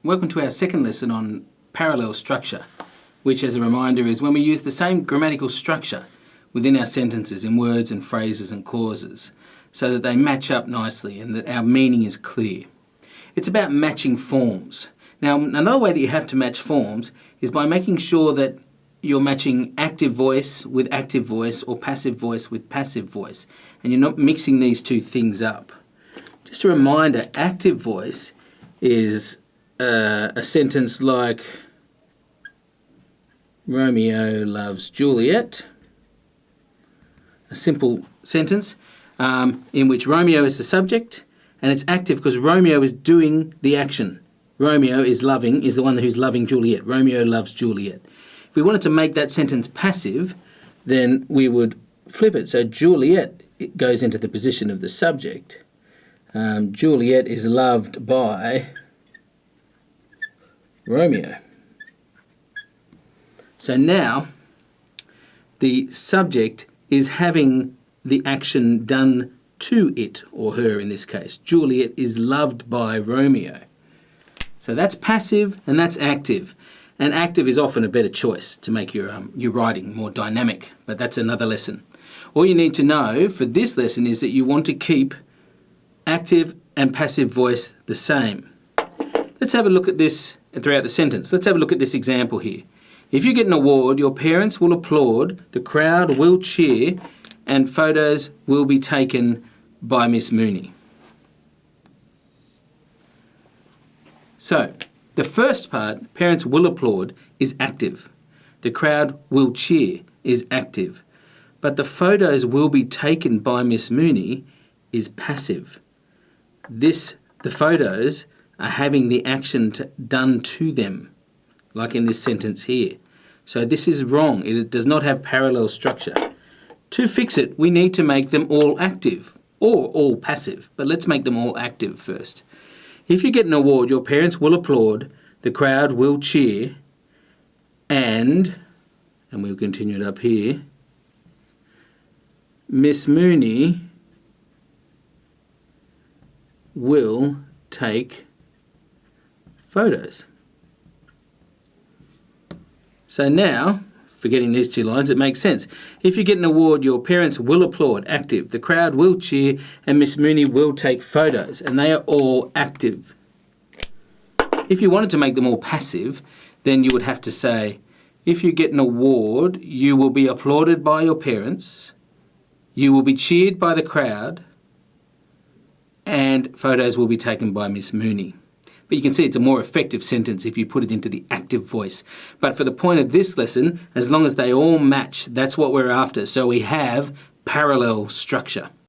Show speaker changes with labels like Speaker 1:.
Speaker 1: Welcome to our second lesson on parallel structure, which as a reminder is when we use the same grammatical structure within our sentences in words and phrases and clauses so that they match up nicely and that our meaning is clear. It's about matching forms. Now, another way that you have to match forms is by making sure that you're matching active voice with active voice or passive voice with passive voice, and you're not mixing these two things up. Just a reminder, active voice is a sentence like Romeo loves Juliet, a simple sentence in which Romeo is the subject, and it's active because Romeo is doing the action. Romeo is the one who's loving Juliet. Romeo loves Juliet. If we wanted to make that sentence passive, then we would flip it. So Juliet goes into the position of the subject. Juliet is loved by Romeo. So now the subject is having the action done to it, or her in this case. Juliet is loved by Romeo. So that's passive and that's active. And active is often a better choice to make your writing more dynamic, but that's another lesson. All you need to know for this lesson is that you want to keep active and passive voice the same. Let's have a look at this throughout the sentence. Let's have a look at this example here. If you get an award, your parents will applaud, the crowd will cheer, and photos will be taken by Miss Mooney. So, the first part, parents will applaud, is active. The crowd will cheer is active. But the photos will be taken by Miss Mooney is passive. The photos are having the action done to them, like in this sentence here. So this is wrong. It does not have parallel structure. To fix it, we need to make them all active or all passive, but let's make them all active first. If you get an award, your parents will applaud, the crowd will cheer, and we'll continue it up here, Miss Mooney will take photos. So now, forgetting these two lines, it makes sense. If you get an award, your parents will applaud, active. The crowd will cheer, and Miss Mooney will take photos, and they are all active. If you wanted to make them all passive, then you would have to say, if you get an award, you will be applauded by your parents, you will be cheered by the crowd, and photos will be taken by Miss Mooney. But you can see it's a more effective sentence if you put it into the active voice. But for the point of this lesson, as long as they all match, that's what we're after. So we have parallel structure.